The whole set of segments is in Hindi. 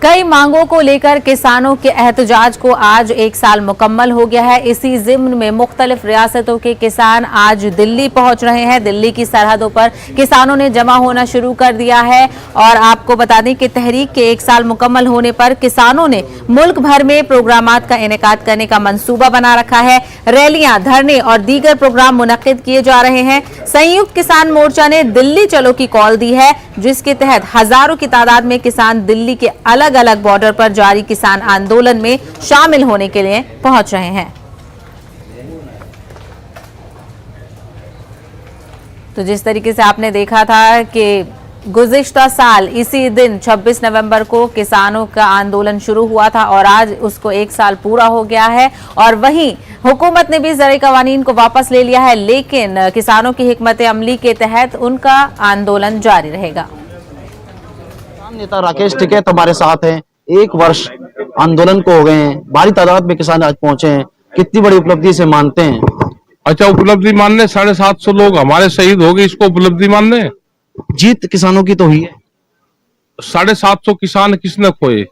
कई मांगों को लेकर किसानों के एहतजाज को आज 1 साल मुकम्मल हो गया है। इसी जिम्न में मुख्तलिफ रियासतों के किसान आज दिल्ली पहुंच रहे हैं। दिल्ली की सरहदों पर किसानों ने जमा होना शुरू कर दिया है और आपको बता दें कि तहरीक के 1 साल मुकम्मल होने पर किसानों ने मुल्क भर में प्रोग्रामात का इनेकाद करने का मंसूबा बना रखा है। रैलियां, धरने और दीगर प्रोग्राम मुनक्किद किए जा रहे हैं। संयुक्त किसान मोर्चा ने दिल्ली चलो की कॉल दी है, जिसके तहत हजारों की तादाद में किसान दिल्ली के अलग अलग बॉर्डर पर जारी किसान आंदोलन में शामिल होने के लिए पहुंच रहे हैं। तो जिस तरीके से आपने देखा था कि गुज़िश्ता साल इसी दिन 26 नवंबर को किसानों का आंदोलन शुरू हुआ था और आज उसको 1 साल पूरा हो गया है और वहीं हुकूमत ने भी ज़राई कवानीन को वापस ले लिया है, लेकिन किसानों की हिकमत अमली के तहत उनका आंदोलन जारी रहेगा। नेता राकेश टिकैत हमारे साथ हैं। 1 वर्ष आंदोलन को हो गए हैं, भारी तादाद में किसान आज पहुंचे हैं। कितनी बड़ी उपलब्धि से मानते हैं? अच्छा, उपलब्धि मानने 750 लोग हमारे शहीद हो गए, इसको उपलब्धि मानने? जीत किसानों की तो हुई है। 750 किसान किसने खोए,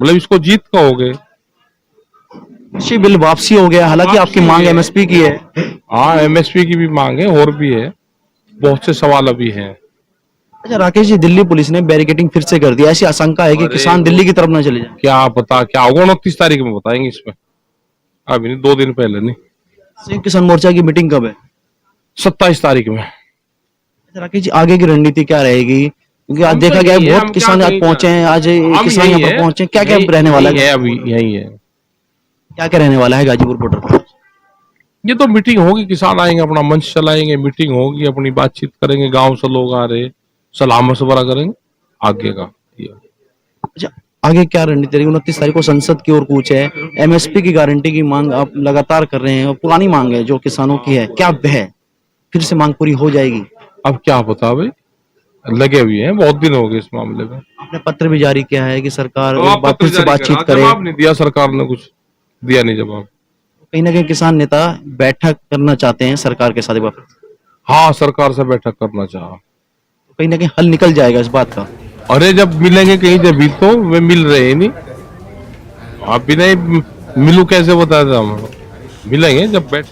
मतलब इसको जीत कहोगे? कृषि बिल वापसी हो गया, हालांकि आपकी मांग एमएसपी की है। हाँ, एमएसपी की भी मांग है और भी है, बहुत से सवाल अभी हैं। अच्छा राकेश जी, दिल्ली पुलिस ने बैरिकेडिंग फिर से कर दिया, ऐसी आशंका है कि किसान दिल्ली की तरफ न चले जाए। क्या पता क्या होगा, 29 तारीख में बताएंगे इसमें, अभी नहीं, 2 दिन पहले नहीं। संयुक्त किसान मोर्चा की मीटिंग कब है? 27 तारीख में। अच्छा राकेश जी, आगे की रणनीति क्या रहेगी? क्योंकि आज देखा गया है बहुत किसान आज पहुंचे हैं, आज किसान यहाँ पर पहुंचे, क्या क्या रहने वाला है? अभी यही है, क्या क्या रहने वाला है गाजीपुर बॉर्डर पर? ये तो मीटिंग होगी, किसान आएंगे, अपना मंच चलाएंगे, मीटिंग होगी, अपनी बातचीत करेंगे, गांव से लोग आ रहे, सलाह मशवरा करेंगे आगे का। अच्छा, आगे क्या रणनीति रहेगी? 29 तारीख को संसद की ओर कूच है, एमएसपी की गारंटी की मांग आप लगातार कर रहे हैं और पुरानी मांग है जो किसानों की है, क्या है फिर से मांग पूरी हो जाएगी? अब क्या पता भाई, लगे हुए हैं, बहुत दिन हो गए इस मामले में। आपने पत्र भी जारी किया है कि सरकार वापस से बातचीत करे। जवाब नहीं दिया सरकार ने, कुछ दिया नहीं जवाब। कहीं ना कहीं किसान नेता बैठक करना चाहते हैं सरकार के साथ वापस। हाँ, सरकार से बैठक करना चाहा, कहीं ना कहीं हल निकल जाएगा इस बात का। अरे जब मिलेंगे कहीं, जब भी तो वे मिल रहे हैं नहीं, आप भी नहीं मिलू कैसे बताते हम, मिलेंगे जब बैठ